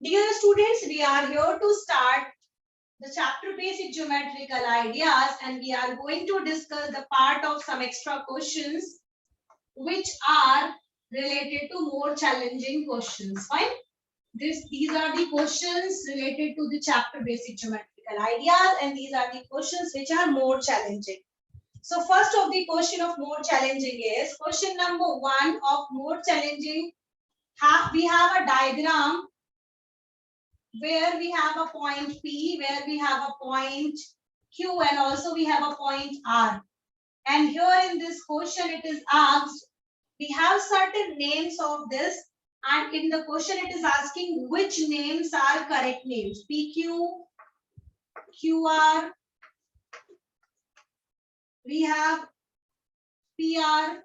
Dear students, we are here to start the chapter basic geometrical ideas, and we are going to discuss the part of some extra questions which are related to more challenging questions. Fine. These are the questions related to the chapter basic geometrical ideas, and these are the questions which are more challenging. So first of the question of more challenging is question number 1 of more challenging. We have a diagram where we have a point P, where we have a point Q, and also we have a point R. And here in this question, it is asked, we have certain names of this, and in the question, it is asking which names are correct names. PQ, QR, we have PR,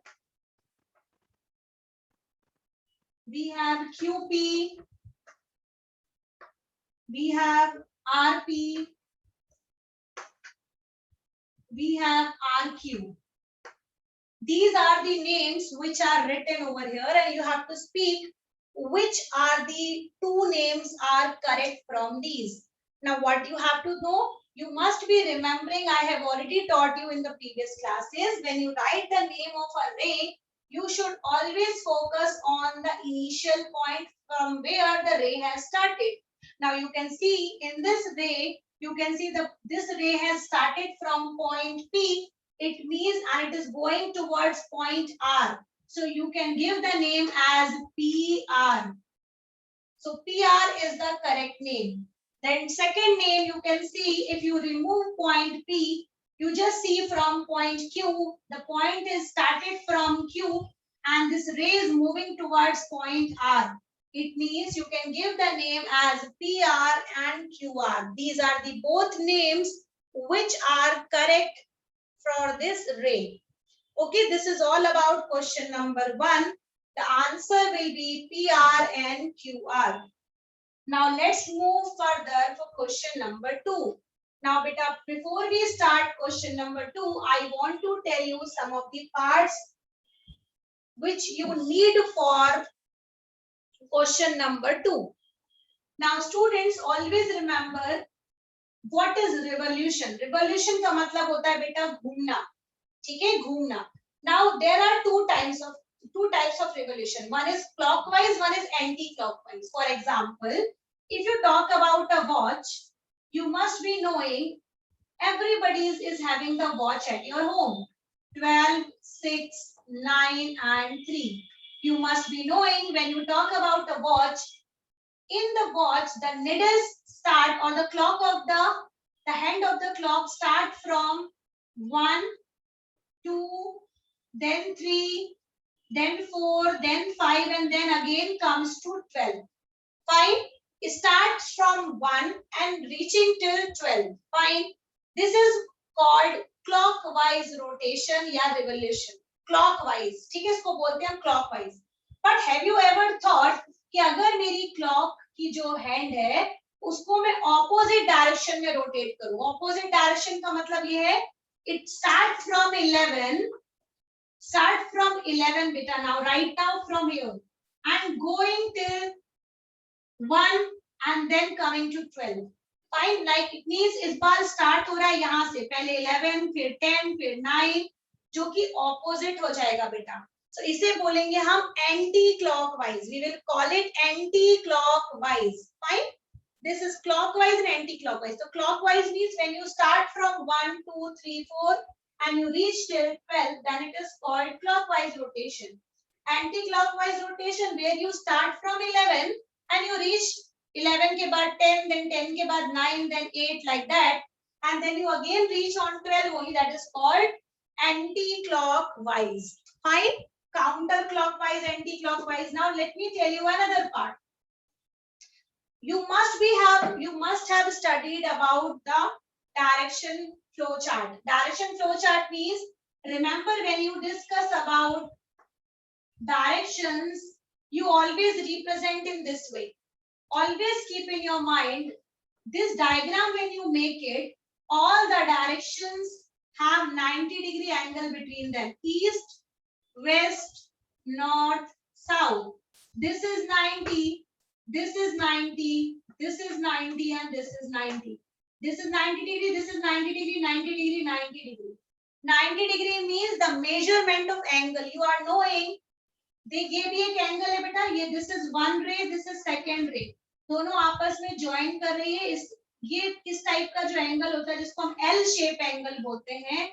we have QP, we have RP, we have RQ. These are the names which are written over here, and you have to speak which are the two names are correct from these. Now, what you have to know, you must be remembering, I have already taught you in the previous classes, when you write the name of a ray, you should always focus on the initial point from where the ray has started. Now, you can see in this ray, you can see this ray has started from point P. It means, and it is going towards point R. So you can give the name as PR. So PR is the correct name. Then second name, you can see if you remove point P, you just see from point Q, the point is started from Q and this ray is moving towards point R. It means you can give the name as PR and QR. These are the both names which are correct for this ray. Okay, this is all about question number 1. The answer will be PR and QR. Now let's move further for question number 2. Now beta, before we start question number 2, I want to tell you some of the parts which you need for question number 2. Now students, always remember what is revolution. Revolution का मतलब होता है बेटा घूमना. ठीक है, घूमना. Now there are two types of revolution. One is clockwise, one is anti-clockwise. For example, if you talk about a watch, you must be knowing everybody is having the watch at your home. 12, 6, 9 and 3. You must be knowing when you talk about a watch, in the watch the needles start, or the clock of the hand of the clock start from 1, 2, then 3, then 4, then 5, and then again comes to 12. Fine. It starts from 1 and reaching till 12. Fine. This is called clockwise rotation या revolution. Clockwise. ठीक है, इसको बोलते हैं clockwise. But have you ever thought कि अगर मेरी clock की जो hand है, उसको मैं opposite direction में rotate करूँ. Opposite direction का मतलब ये है, it start from 11 beta. Now right now from here and going till 1 and then coming to 12. Fine. Like it means इस बार start हो रहा है यहाँ से, पहले 11 फिर 10 फिर 9, जो कि opposite हो जाएगा बेटा. So इसे बोलेंगे हम anti clockwise. We will call it anti clockwise. Fine. This is clockwise and anti clockwise. So clockwise means when you start from 1, 2, 3, 4 and you reach till 12, then it is called clockwise rotation. Anti-clockwise rotation where you start from 11 and you reach 11 के बाद 10, then 10 के बाद 9, then 8, like that, and then you again reach on 12 only. That is called anti-clockwise. Fine. Counter-clockwise, anti-clockwise. Now let me tell you another part. You must have studied about the direction flow chart. Direction flow chart means, remember when you discuss about directions, you always represent in this way. Always keep in your mind this diagram. When you make it, all the directions have 90-degree angle between them. East, west, north, south. This is 90. this is 90, this is 90, and this is 90. This is 90 degree, this is 90 degree, 90 degree, 90 degree. 90 degree means the measurement of angle. You are knowing ये भी एक angle है बेटा, ये this is one रे, this is second रे, दोनों आपस में ज्वाइन कर रही है। इस ये किस टाइप का जो एंगल होता है जिसको हम एल शेप एंगल बोलते हैं,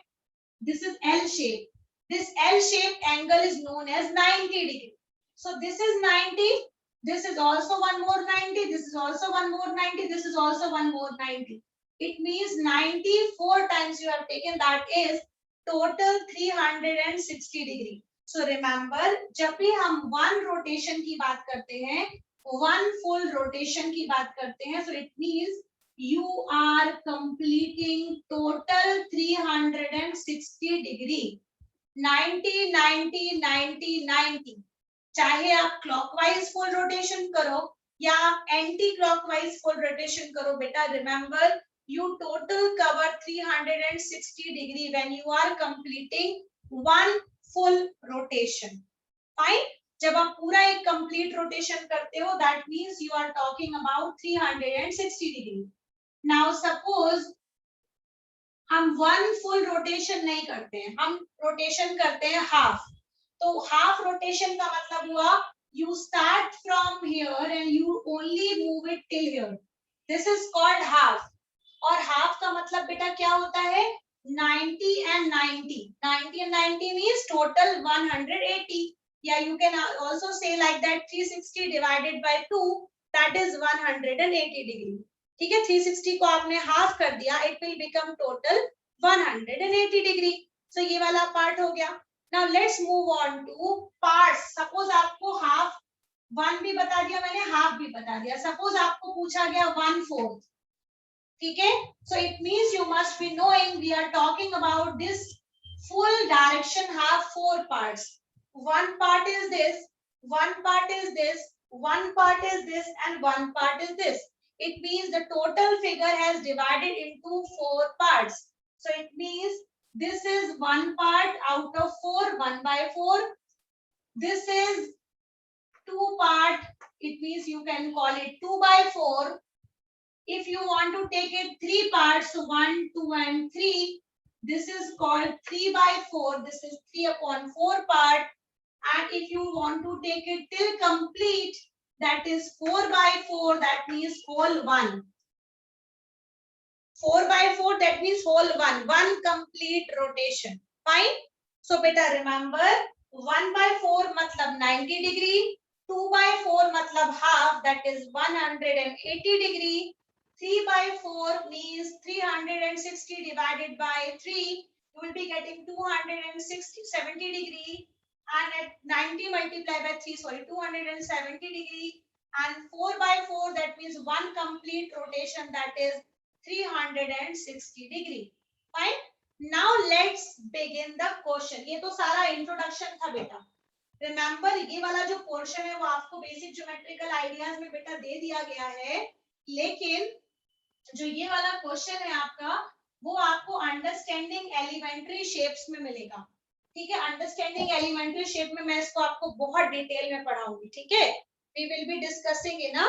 this is L shape, this L shape angle is known as 90 degree. So this is 90, this is also one more 90, this is also one more 90, this is also one more 90. It means 94 times you have taken, that is total 360 degree. So remember, जब भी हम one rotation की बात करते हैं, one full rotation की बात करते हैं, so it means you are completing total 360 degree, 90 90 90 90. चाहे आप क्लॉकवाइज फुल रोटेशन करो या आप एंटी क्लॉकवाइज फुल रोटेशन करो बेटा, remember you total cover 360 degree when you are completing one full rotation. Fine. जब आप पूरा एक complete rotation करते हो, that means you are talking about 360 degree. Now suppose हम one full rotation नहीं करते हैं, हम rotation करते हैं half. तो हाफ रोटेशन का मतलब हुआ you start from here and you only move it till here. This is called half. और हाफ का मतलब बेटा क्या होता है, 90 and 90. 90 and 90 means total 180. Yeah, you can also say like that 360 divided by 2, that is 180 degree. ठीक है, 360 को आपने हाफ कर दिया, it will become total 180 degree. So ये वाला पार्ट हो गया. Now let's move on to parts. Suppose आपको half, one भी बता दिया मैंने, half भी बता दिया. Suppose आपको पूछा गया 1/4. ठीक है? So it means you must be knowing we are talking about this full direction have 4 parts. One part is this, one part is this, one part is this, and one part is this. It means the total figure has divided into 4 parts. So it means this is one part out of 4, 1/4. This is 2 part. It means you can call it 2/4. If you want to take it 3 parts, 1, 2, and 3, this is called 3/4. This is 3/4 part. And if you want to take it till complete, that is 4/4. That means whole one. 4/4, that means whole one complete rotation. Fine. So beta remember 1/4 matlab 90 degree, 2/4 matlab half, that is 180 degree, 3/4 means 360 divided by 3, you will be getting 270 degree, and at 90 multiplied by 3, sorry, 270 degree, and 4/4, that means one complete rotation, that is 360 degree. Fine. Now let's begin the question. ये तो सारा introduction था बेटा. Remember ये वाला जो portion है वो आपको basic geometrical ideas में बेटा दे दिया गया है, लेकिन जो ये वाला question है आपका वो आपको understanding elementary shapes में मिलेगा. ठीक है, understanding elementary shape में मैं इसको आपको बहुत डिटेल में पढ़ाऊंगी. ठीक है, we will be discussing in a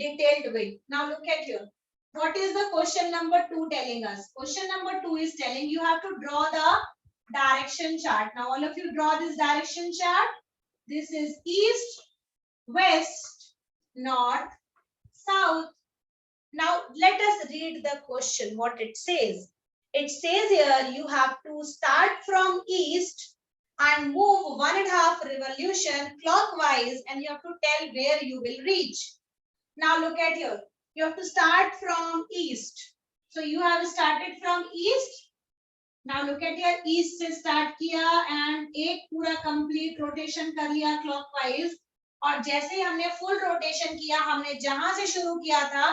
detailed way. Now look at here. What is the question number 2 telling us? Question number 2 is telling you have to draw the direction chart. Now all of you draw this direction chart. This is east, west, north, south. Now let us read the question, what it says. It says here you have to start from east and move 1.5 revolution clockwise, and you have to tell where you will reach. Now look at here. You have to start from east. So you have started from east. Now look at here, east से start किया and एक पूरा complete rotation कर लिया clockwise. और जैसे ही हमने full rotation किया, हमने जहां से शुरू किया था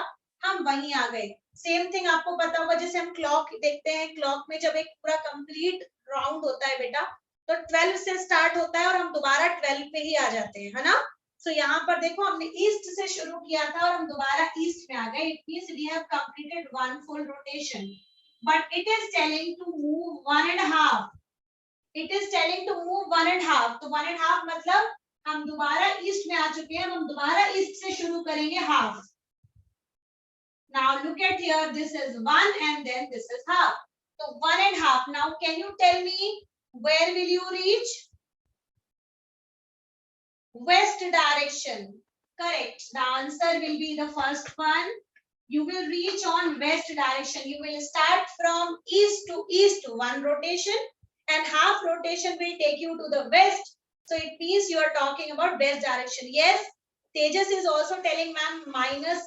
हम वहीं आ गए. Same thing आपको पता होगा, जैसे हम clock देखते हैं, clock में जब एक पूरा complete round होता है बेटा, तो 12 से start होता है और हम दोबारा 12 पे ही आ जाते हैं, है ना? So यहाँ पर देखो हमने ईस्ट से शुरू किया था और हम दोबारा ईस्ट में आ गए. It means we have completed one full rotation, but it is telling to move 1.5. It is telling to move 1.5. तो 1.5 मतलब हम दोबारा ईस्ट में आ चुके हैं, हम दोबारा ईस्ट से शुरू करेंगे half. Now look at here, this is 1 and then this is half. So 1 and half. Now can you tell me where will you reach? West direction. Correct. The answer will be the first one. You will reach on west direction. You will start from east to one rotation and half rotation will take you to the west. So it means you are talking about west direction. Yes, Tejas is also telling ma'am minus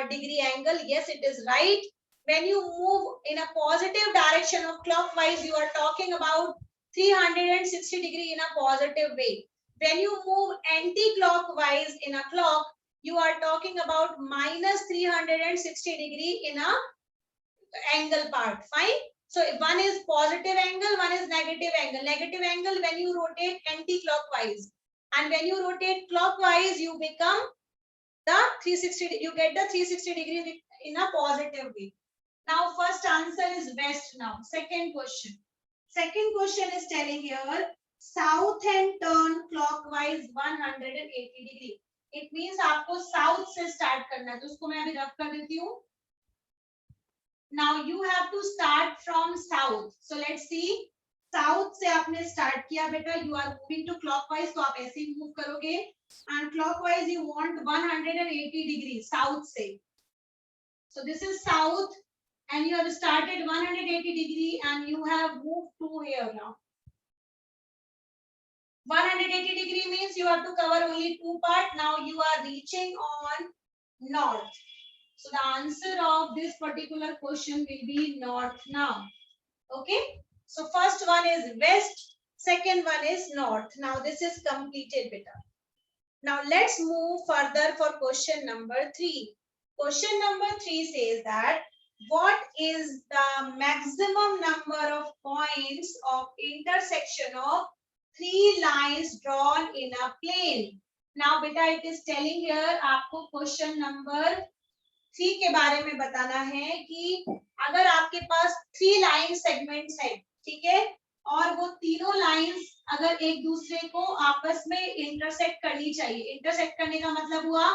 degree angle. Yes, it is right. When you move in a positive direction of clockwise, you are talking about 360 degree in a positive way. When you move anti-clockwise in a clock, you are talking about minus 360 degree in a angle part. Fine. So one is positive angle, one is negative angle. Negative angle when you rotate anti-clockwise, and when you rotate clockwise, you become the 360. You get the 360 degree in a positive way. Now, first answer is west. Now, second question. Second question is telling here south and turn clockwise 180 degree. It means आपको south से start करना है. तो उसको मैं अभी rough कर देती हूँ. Now you have to start from south. So let's see. South से आपने start किया बेटा. You are moving to clockwise. तो आप ऐसे ही move करोगे. And clockwise you want 180 degree south से. So this is south. And you have started 180 degree and you have moved to here now. 180 degree means you have to cover only two parts. Now you are reaching on north. So the answer of this particular question will be north now. Okay. So first one is west. Second one is north. Now this is completed beta. Now let's move further for question number 3. Question number 3 says that what is the maximum number of points of intersection of three lines drawn in a plane? Now beta it is telling here आपको question number 3 के बारे में बताना है कि अगर आपके पास 3 line segments है, ठीक है, और वो तीनों लाइंस अगर एक दूसरे को आपस में इंटरसेक्ट करनी चाहिए. इंटरसेक्ट करने का मतलब हुआ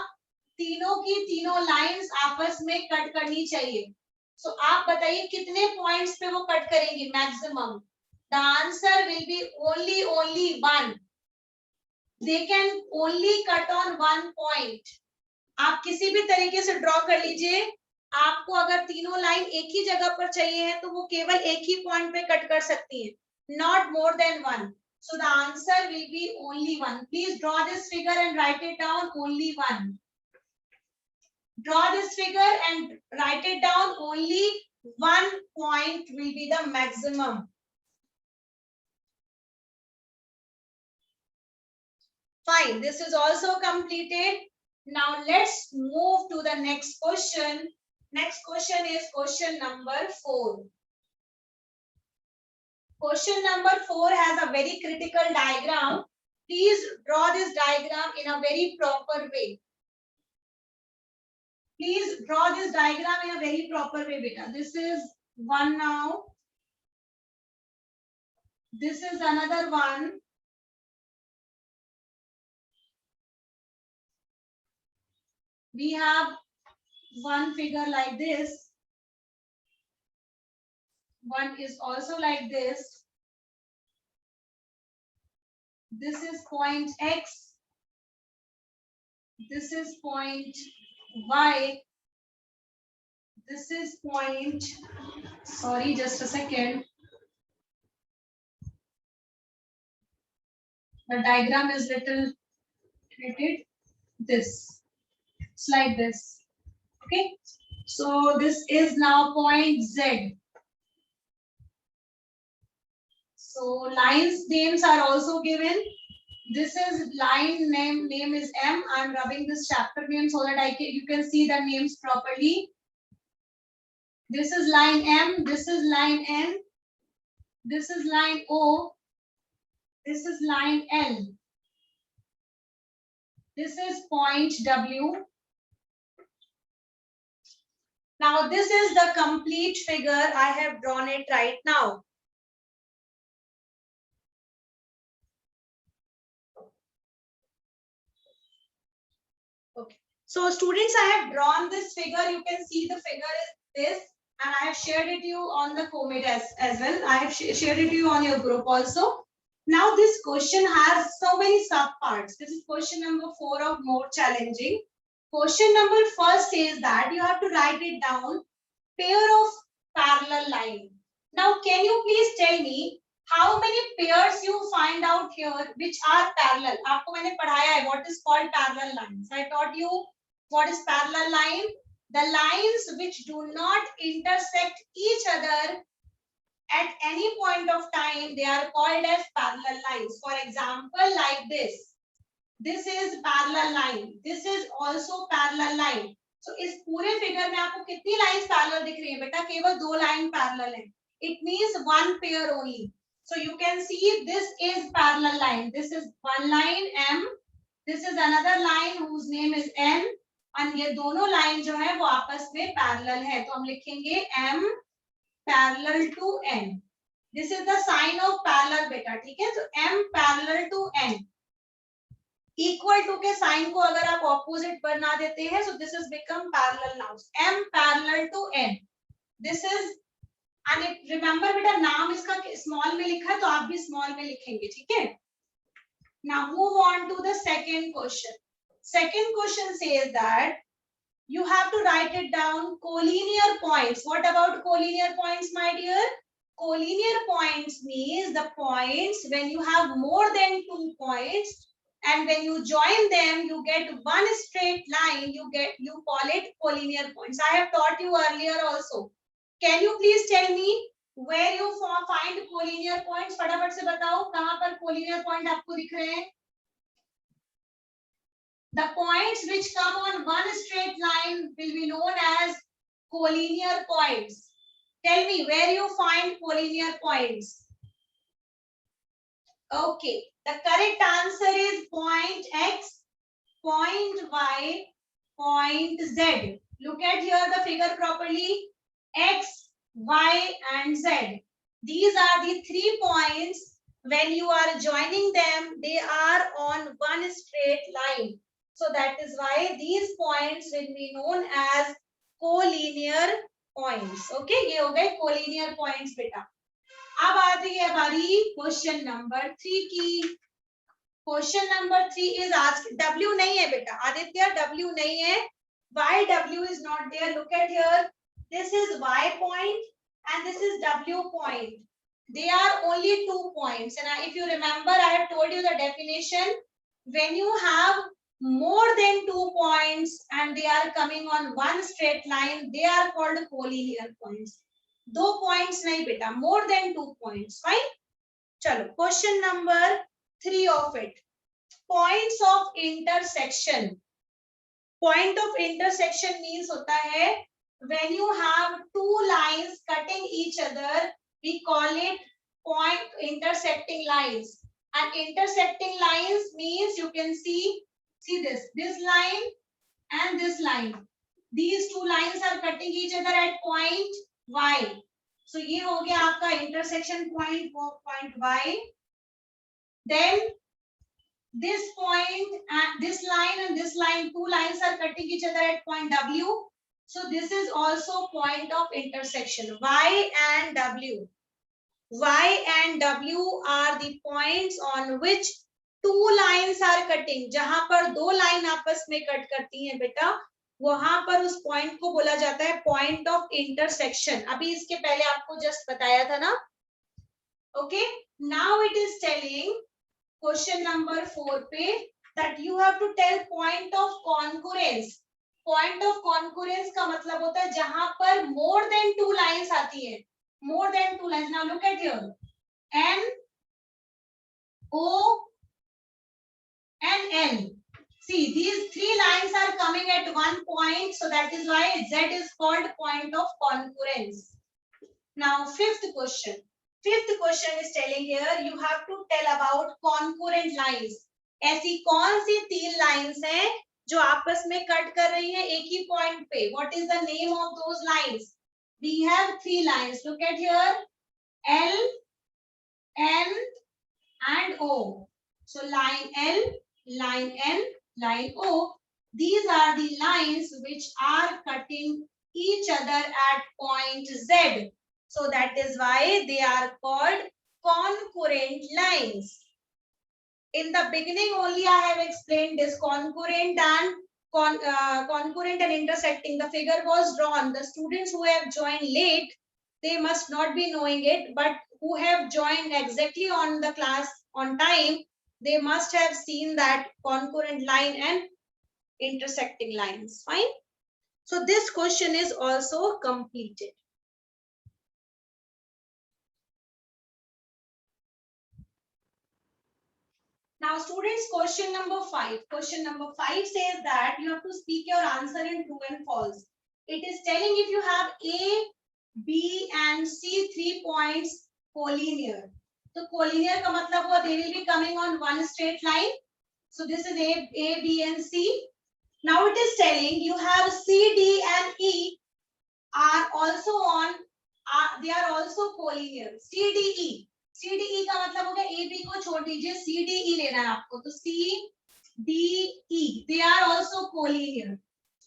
तीनों की तीनों लाइंस आपस में कट करनी चाहिए. सो आप बताइए कितने पॉइंट्स पे वो कट करेंगे maximum. The answer will be only one. They can only cut on one point. आप किसी भी तरीके से ड्रॉ कर लीजिए. आपको अगर तीनों लाइन एक ही जगह पर चाहिए है तो वो केवल एक ही पॉइंट पे कट कर सकती है. Not more than one. So the answer will be only one. Please draw this figure and write it down. Only one. Draw this figure and write it down. Only one point will be the maximum. Fine. This is also completed. Now let's move to the next question. Next question is question number 4. Question number 4 has a very critical diagram. Please draw this diagram in a very proper way. Please draw this diagram in a very proper way, beta. This is one now. This is another one. We have one figure like this. One is also like this. This is point X. This is point Y. This is point, sorry, just a second. The diagram is little created. This. It's like this. Okay. So this is now point Z. So lines names are also given. This is line name is M. I'm rubbing this chapter name so that you can see the names properly. This is line M. This is line N. This is line O. This is line L. This is point W. Now this is the complete figure. I have drawn it right now. Okay. So students, I have drawn this figure. You can see the figure is this, and I have shared it to you on the commit as well. I have shared it to you on your group also. Now this question has so many sub parts. This is question number 4 of more challenging. Question number first is that you have to write it down. Pair of parallel line. Now can you please tell me how many pairs you find out here which are parallel? आपको मैंने पढ़ाया है what is called parallel lines. I taught you what is parallel line. The lines which do not intersect each other at any point of time, they are called as parallel lines. For example, like this. This is parallel line. This is also parallel line. So इस पूरे figure में आपको कितनी lines parallel दिख रही है बेटा? केवल 2 लाइन पैरेलल है. It means one pair only. So you can see this is parallel line. This is one line M. This is another line whose name is N. और ये दोनों लाइन जो है वो आपस में पैरेलल है. तो हम लिखेंगे M parallel to N. This is the sign of parallel बेटा. ठीक है? तो M parallel to N. Equal to के साइन को अगर आप ऑपोजिट बना देते हैं, so this has become parallel now. M parallel to N. This is, and remember बेटा नाम इसका स्मॉल में लिखा है तो आप भी स्मॉल में लिखेंगे. ठीक है? Now move on to the second question. Second question says that you have to write it down collinear points. What about collinear points, my dear? Collinear points means the points when you have more than 2 points. And when you join them, you get one straight line. You call it collinear points. I have taught you earlier also. Can you please tell me where you find collinear points? फटाफट से बताओ कहाँ पर collinear point आपको दिख रहे हैं? The points which come on one straight line will be known as collinear points. Tell me where you find collinear points. Okay. The correct answer is point X, point Y, point Z. Look at here the figure properly. X, Y, and Z. These are the 3 points. When you are joining them, they are on one straight line. So that is why these points will be known as collinear points. Okay, ये हो गए collinear points बेटा. अब आती है हमारी question number 3 की. Question number 3 is आज W नहीं है बेटा. आदित्य W नहीं है. Why W is not there? Look at here. This is Y point and this is W point. They are only 2 points. And if you remember, I have told you the definition. When you have more than 2 points and they are coming on one straight line, they are called collinear points. 2 points नहीं बेटा, more than 2 points. Fine. चलो question number 3 of it. Points of intersection. Point of intersection means होता है when you have 2 lines cutting each other, we call it point intersecting lines. And intersecting lines means you can see this line and this line. These 2 lines are cutting each other at point Y. So ये हो गया आपका intersection point Y. Then this point and this line, 2 lines are cutting each other at point W. So this is also point of intersection. Y and W. Y and W are the points on which 2 lines are cutting. जहां पर 2 line आपस में cut करती हैं बेटा, वहां पर उस पॉइंट को बोला जाता है पॉइंट ऑफ इंटरसेक्शन. अभी इसके पहले आपको जस्ट बताया था ना. Okay, now it is telling question number 4 पे that you have to tell point of concurrence. Point of concurrence का मतलब होता है जहां पर more than 2 lines आती है. More than 2 lines. Now look at here. N, O, and N. See, these 3 lines are coming at one point, so that is why Z is called point of concurrence. Now, fifth question. Fifth question is telling here you have to tell about concurrent lines. ऐसी कौन सी 3 lines हैं जो आपस में cut कर रही हैं एक ही point पे? What is the name of those lines? We have 3 lines. Look at here. L, N, and O. So line L, line N, line O. These are the lines which are cutting each other at point Z. So that is why they are called concurrent lines. In the beginning only I have explained this concurrent and concurrent and intersecting. The figure was drawn. The students who have joined late, they must not be knowing it, but who have joined exactly on the class on time, they must have seen that concurrent line and intersecting lines. Fine. So this question is also completed. Now students, question number 5. Question number 5 says that you have to speak your answer in true and false. It is telling if you have A, B and C 3 points collinear. So collinear ka matlab hua they will be coming on one straight line. So this is A, B and C. Now it is telling you have C, D and E are also on, they are also collinear. C, D, E. C, D, E का मतलब हो गया A, B को छोड़ दीजिए, C, D, E लेना है आपको. तो C, D, E. They are also collinear.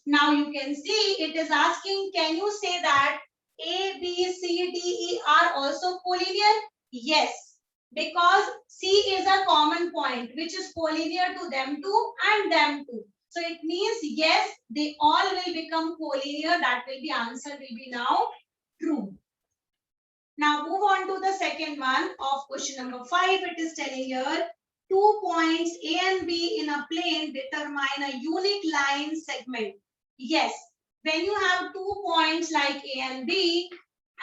Now you can see it is asking, can you say that A, B, C, D, E are also collinear? Yes, because C is a common point which is collinear to them two and them two. So it means yes, they all will become collinear. That will be answer will be now true. Now move on to the second one of question number 5. It is telling here 2 points A and B in a plane determine a unique line segment. Yes, when you have 2 points like A and B,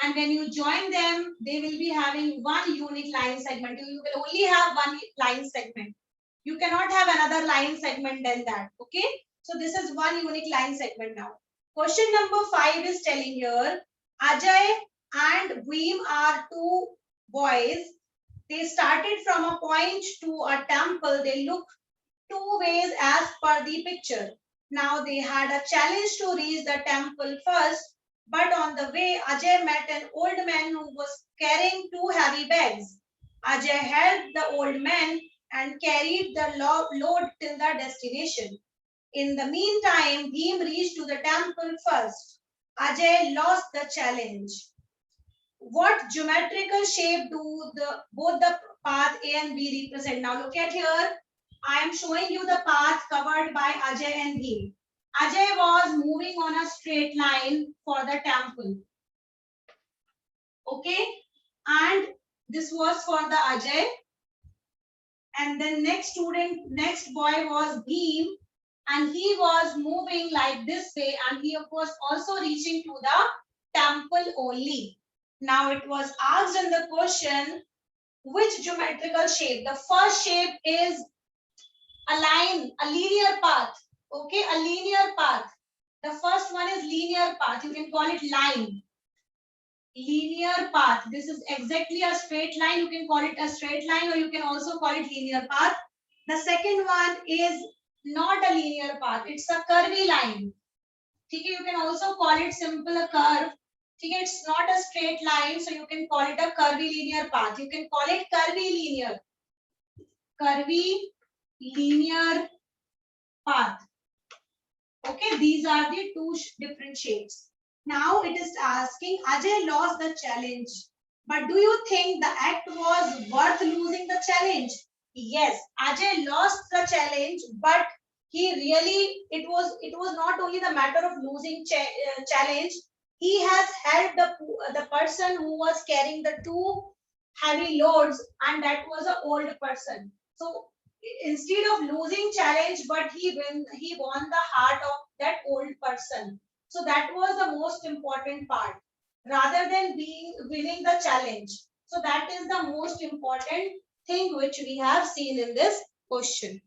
and when you join them, they will be having one unique line segment. You will only have one line segment. You cannot have another line segment than that. Okay. So this is one unique line segment now. Question number 5 is telling here, Ajay and Veem are two boys. They started from a point to a temple. They look two ways as per the picture. Now they had a challenge to reach the temple first, but on the way, Ajay met an old man who was carrying two heavy bags. Ajay helped the old man and carried the load till the destination. In the meantime, Bhim reached to the temple first. Ajay lost the challenge. What geometrical shape do both the path A and B represent? Now look at here. I am showing you the path covered by Ajay and Bhim. Ajay was moving on a straight line for the temple. Okay. And this was for the Ajay. And then next boy was Bhim. And he was moving like this way. And he was also reaching to the temple only. Now it was asked in the question, which geometrical shape? The first shape is a line, a linear path. Okay, a linear path. The first one is linear path. You can call it line. Linear path. This is exactly a straight line. You can call it a straight line or you can also call it linear path. The second one is not a linear path. It's a curvy line. Okay, you can also call it simple a curve. Okay, it's not a straight line, so you can call it a curvy linear path. You can call it curvy linear. Curvy linear path. Okay, these are the two different shapes. Now it is asking, Ajay lost the challenge. But do you think the act was worth losing the challenge? Yes, Ajay lost the challenge, but he really, it was not only the matter of losing challenge. He has helped the person who was carrying the two heavy loads, and that was an old person. So instead of losing challenge, but he won the heart of that old person. So that was the most important part rather than winning the challenge. So that is the most important thing which we have seen in this question.